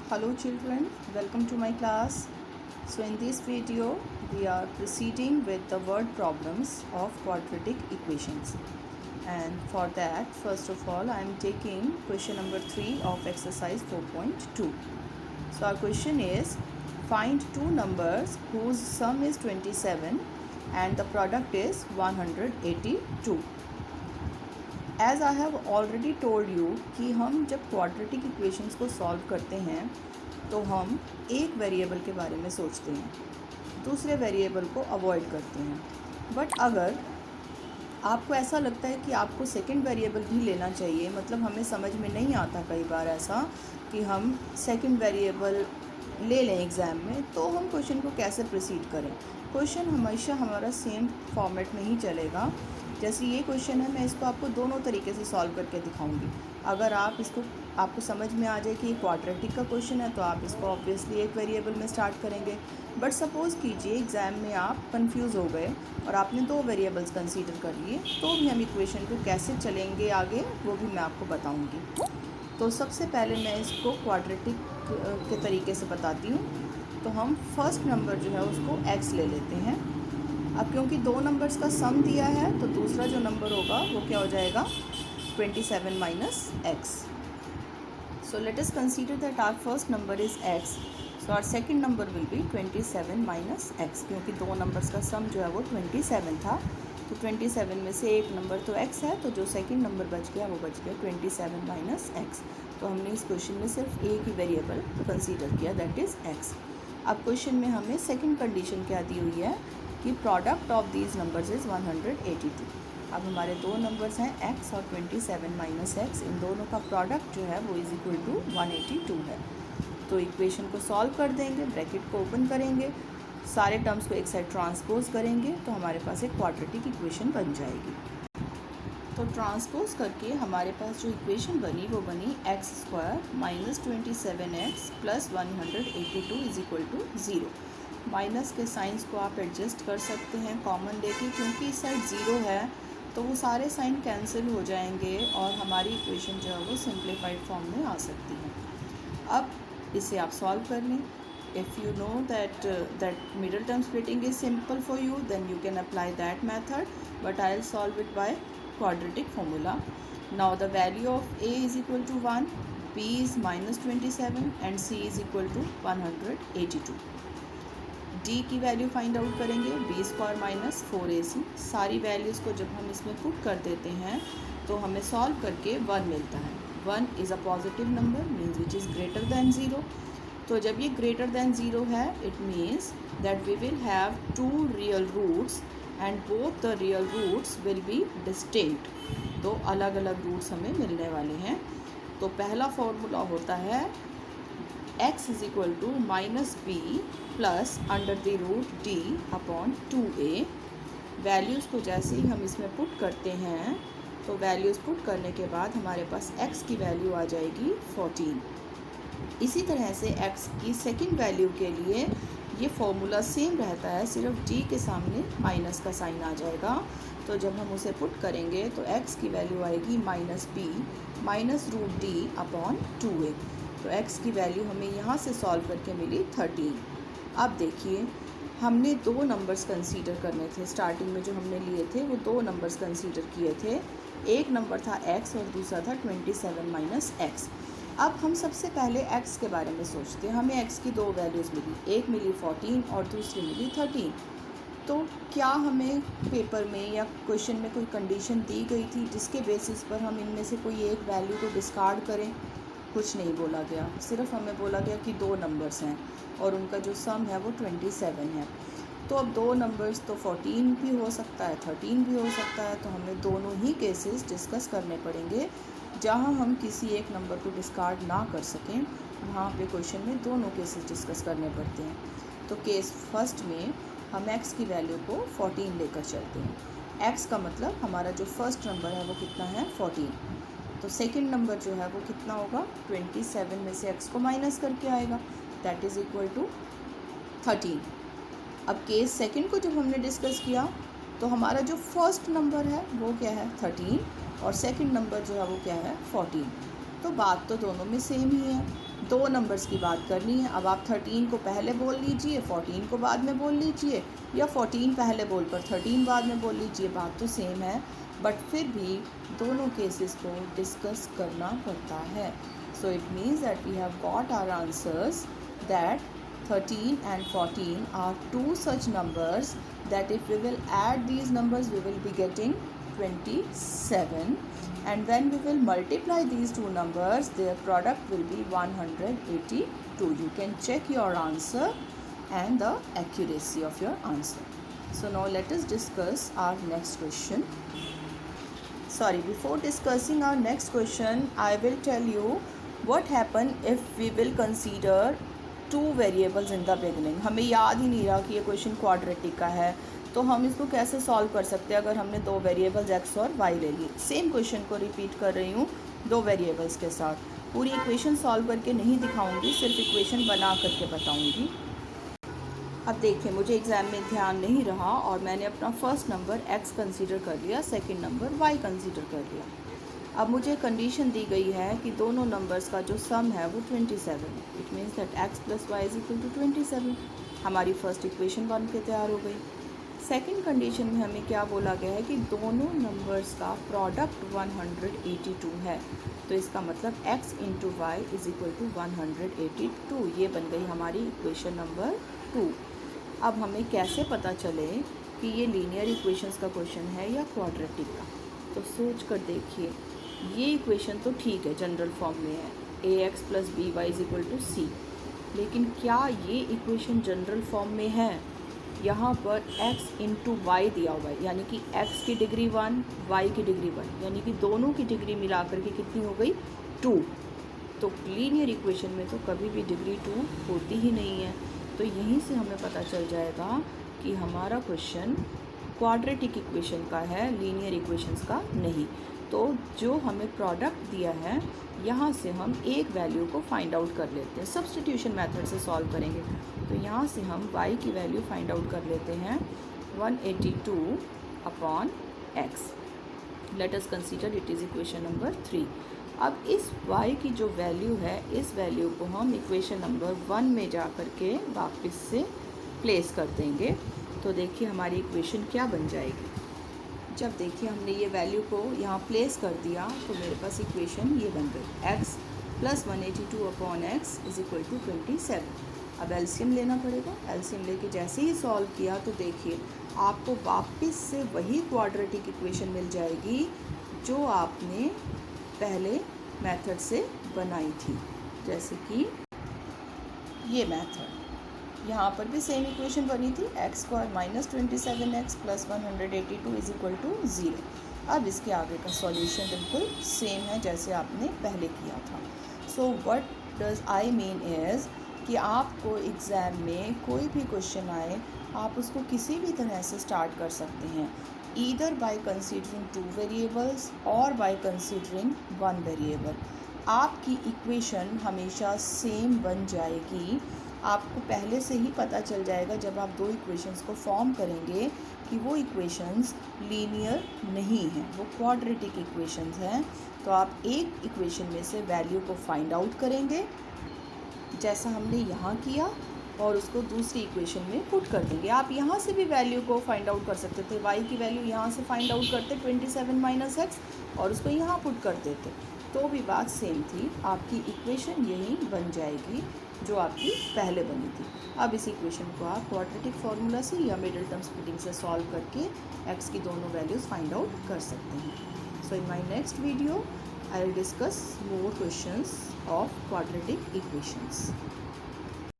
Hello children, welcome to my class. So in this video we are proceeding with the word problems of quadratic equations, and for that first of all I am taking question number 3 of exercise 4.2. So our question is, find two numbers whose sum is 27 and the product is 182. As I have already told you कि हम जब quadratic equations को solve करते हैं तो हम एक variable के बारे में सोचते हैं, दूसरे वेरिएबल को अवॉइड करते हैं. बट अगर आपको ऐसा लगता है कि आपको सेकंड वेरिएबल भी लेना चाहिए, मतलब हमें समझ में नहीं आता कई बार ऐसा कि हम सेकंड वेरिएबल ले लें एग्ज़ाम में, तो हम क्वेश्चन को कैसे प्रोसीड करें. क्वेश्चन हमेशा हमारा सेम फॉर्मेट में ही चलेगा. जैसे ये क्वेश्चन है, मैं इसको आपको दोनों तरीके से सॉल्व करके दिखाऊंगी. अगर आपको समझ में आ जाए कि क्वाड्रेटिक का क्वेश्चन है तो आप इसको ऑब्वियसली एक वेरिएबल में स्टार्ट करेंगे. बट सपोज़ कीजिए एग्ज़ाम में आप कंफ्यूज हो गए और आपने दो वेरिएबल्स कंसीडर कर लिए, तो भी हम इक्वेशन को कैसे चलेंगे आगे वो भी मैं आपको बताऊँगी. तो सबसे पहले मैं इसको क्वाड्रेटिक के तरीके से बताती हूँ. तो हम फर्स्ट नंबर जो है उसको x ले लेते हैं. अब क्योंकि दो नंबर्स का सम दिया है तो दूसरा जो नंबर होगा वो क्या हो जाएगा, 27 minus X. So let us consider that our first number is x. So our second number will be 27 minus X. क्योंकि दो नंबर्स का सम जो है वो 27 था, तो 27 में से एक नंबर तो x है, तो जो सेकंड नंबर बच गया वो बच गया 27 माइनस एक्स. तो हमने इस क्वेश्चन में सिर्फ एक ही वेरिएबल कंसीडर किया, दैट इज़ x. अब क्वेश्चन में हमें सेकंड कंडीशन क्या दी हुई है कि product of these numbers is 182. अब हमारे दो नंबर्स हैं x और 27 माइनस एक्स. इन दोनों का प्रोडक्ट जो है वो इज़ इक्वल टू 182 है. तो इक्वेशन को सॉल्व कर देंगे, ब्रैकेट को ओपन करेंगे, सारे टर्म्स को एक साइड ट्रांसपोज करेंगे, तो हमारे पास एक क्वाड्रेटिक इक्वेशन बन जाएगी. तो ट्रांसपोज करके हमारे पास जो इक्वेशन बनी वो बनी X square minus 27x plus 182 is equal to 0. Minus के साइंस को आप एडजस्ट कर सकते हैं कॉमन लेके, क्योंकि इस साइड 0 है तो वो सारे साइन कैंसिल हो जाएंगे और हमारी इक्वेशन जो है वो सिंप्लीफाइड फॉर्म में आ सकती है. अब इसे आप सॉल्व कर लें. If you know that middle term splitting is simple for you, then you can apply that method, but I will solve it by quadratic formula. Now the value of a is equal to 1, b is minus 27 and c is equal to 182. d की value find out करेंगे, b square minus 4ac. सारी values को जब हम इसमें put कर देते हैं तो हमें सॉल्व करके 1 मिलता है. 1 is a positive number, means which is greater than 0. तो जब ये ग्रेटर दैन 0 है, it means that we will have two real roots and both the real roots will be distinct. दो अलग अलग रूट्स हमें मिलने वाले हैं. तो पहला फॉर्मूला होता है x is equal to minus B plus under the root D upon 2a. Values को जैसे ही हम इसमें पुट करते हैं तो वैल्यूज़ पुट करने के बाद हमारे पास x की वैल्यू आ जाएगी 14. इसी तरह से x की सेकंड वैल्यू के लिए ये फॉर्मूला सेम रहता है, सिर्फ d के सामने माइनस का साइन आ जाएगा. तो जब हम उसे पुट करेंगे तो x की वैल्यू आएगी minus B minus root D upon 2a. तो x की वैल्यू हमें यहाँ से सॉल्व करके मिली 13. अब देखिए, हमने दो नंबर्स कंसीडर करने थे. स्टार्टिंग में जो हमने लिए थे वो दो नंबर्स कंसीडर किए थे. एक नंबर था x और दूसरा था 27 माइनस एक्स. अब हम सबसे पहले x के बारे में सोचते हैं. हमें x की दो वैल्यूज़ मिली, एक मिली 14 और दूसरी मिली 13. तो क्या हमें पेपर में या क्वेश्चन में कोई कंडीशन दी गई थी जिसके बेसिस पर हम इनमें से कोई एक वैल्यू को डिस्कार्ड करें? कुछ नहीं बोला गया. सिर्फ हमें बोला गया कि दो नंबर्स हैं और उनका जो सम है वो 27 है. तो अब दो नंबर्स तो 14 भी हो सकता है, 13 भी हो सकता है. तो हमें दोनों ही केसेस डिस्कस करने पड़ेंगे. जहाँ हम किसी एक नंबर को डिस्कार्ड ना कर सकें वहाँ पे क्वेश्चन में दोनों केसेस डिस्कस करने पड़ते हैं. तो केस फर्स्ट में हम x की वैल्यू को 14 लेकर चलते हैं. x का मतलब हमारा जो फर्स्ट नंबर है वो कितना है, 14. तो सेकंड नंबर जो है वो कितना होगा, 27 में से x को माइनस करके आएगा, दैट इज़ इक्वल टू 13. अब केस सेकंड को जब हमने डिस्कस किया तो हमारा जो फर्स्ट नंबर है वो क्या है, 13, और सेकंड नंबर जो है वो क्या है, 14. तो बात तो दोनों में सेम ही है. दो नंबर्स की बात करनी है। अब आप 13 को पहले बोल लीजिए, 14 को बाद में बोल लीजिए, या 14 पहले बोलकर 13 बाद में बोल लीजिए, बात तो सेम है, बट फिर भी दोनों केसेस को डिस्कस करना पड़ता है। So it means that we have got our answers that 13 and 14 are two such numbers that if we will add these numbers we will be getting 27, and when we will multiply these two numbers their product will be 182. You can check your answer and the accuracy of your answer. So now let us discuss our next question. Before discussing our next question, I will tell you what happen if we will consider two variables in the beginning. हमें याद ही नहीं रहा कि ये question quadratic का है, तो हम इसको कैसे सॉल्व कर सकते हैं अगर हमने दो वेरिएबल्स एक्स और वाई ले लिए। सेम क्वेश्चन को रिपीट कर रही हूँ दो वेरिएबल्स के साथ। पूरी इक्वेशन सॉल्व करके नहीं दिखाऊंगी, सिर्फ इक्वेशन बना करके बताऊंगी। अब देखिए, मुझे एग्ज़ाम में ध्यान नहीं रहा और मैंने अपना फर्स्ट नंबर एक्स कंसीडर कर लिया, सेकेंड नंबर वाई कंसीडर कर लिया। अब मुझे कंडीशन दी गई है कि दोनों नंबर्स का जो सम है वो 27। It means that X plus Y is equal to 27। हमारी फर्स्ट इक्वेशन बन के तैयार हो गई। सेकंड कंडीशन में हमें क्या बोला गया है कि दोनों नंबर्स का प्रोडक्ट 182 है, तो इसका मतलब x into Y is equal to 182। ये बन गई हमारी इक्वेशन नंबर 2। अब हमें कैसे पता चले कि ये लीनियर इक्वेशंस का क्वेश्चन है या क्वाड्रेटिक का, तो सोच कर देखिए। ये इक्वेशन तो ठीक है, जनरल फॉर्म में है, A X plus B Y is equal to C, लेकिन क्या ये इक्वेशन जनरल फॉर्म में है? यहाँ पर x इंटू वाई दिया हुआ है, यानी कि x की डिग्री 1, y की डिग्री 1, यानी कि दोनों की डिग्री मिलाकर के कितनी हो गई 2। तो लीनियर इक्वेशन में तो कभी भी डिग्री 2 होती ही नहीं है। तो यहीं से हमें पता चल जाएगा कि हमारा क्वेश्चन क्वाड्रेटिक इक्वेशन का है, लीनियर इक्वेशंस का नहीं। तो जो हमें प्रोडक्ट दिया है, यहाँ से हम एक वैल्यू को फाइंड आउट कर लेते हैं, सब्स्टिट्यूशन मेथड से सॉल्व करेंगे। तो यहाँ से हम y की वैल्यू फाइंड आउट कर लेते हैं 182 upon x। Late us consider it is equation number 3। अब इस y की जो वैल्यू है, इस वैल्यू को हम इक्वेशन नंबर 1 में जा कर के वापस से प्लेस कर देंगे। तो देखिए हमारी इक्वेशन क्या बन जाएगी। जब देखिए हमने ये वैल्यू को यहाँ प्लेस कर दिया तो मेरे पास इक्वेशन ये बन गई, x plus 182 upon X is equal to 27। अब एलसीएम लेना पड़ेगा। एलसीएम लेके जैसे ही सॉल्व किया तो देखिए आपको वापस से वही क्वाड्रेटिक इक्वेशन मिल जाएगी जो आपने पहले मेथड से बनाई थी। जैसे कि ये मेथड, यहाँ पर भी सेम इक्वेशन बनी थी, X square minus 27x plus 182 is equal to 0। अब इसके आगे का सॉल्यूशन बिल्कुल सेम है जैसे आपने पहले किया था। So what does I mean is कि आपको एग्ज़ाम में कोई भी क्वेश्चन आए, आप उसको किसी भी तरह से स्टार्ट कर सकते हैं, ईदर बाय कंसीडरिंग 2 वेरिएबल्स और बाय कंसीडरिंग 1 वेरिएबल। आपकी इक्वेशन हमेशा सेम बन जाएगी। आपको पहले से ही पता चल जाएगा जब आप दो इक्वेशंस को फॉर्म करेंगे कि वो इक्वेशंस लीनियर नहीं हैं, वो क्वाड्रेटिक इक्वेशंस हैं। तो आप एक इक्वेशन में से वैल्यू को फाइंड आउट करेंगे जैसा हमने यहाँ किया, और उसको दूसरी इक्वेशन में पुट कर देंगे। आप यहाँ से भी वैल्यू को फाइंड आउट कर सकते थे, y की वैल्यू यहाँ से फाइंड आउट करते 27 माइनस एक्स और उसको यहाँ पुट कर देते, तो भी बात सेम थी। आपकी इक्वेशन यही बन जाएगी जो आपकी पहले बनी थी। अब इस इक्वेशन को आप क्वाड्रेटिक फार्मूला से या मिडिल टर्म स्प्लिटिंग से सॉल्व करके x की दोनों वैल्यूज़ फाइंड आउट कर सकते हैं। So in my next video I will discuss more questions of quadratic equations.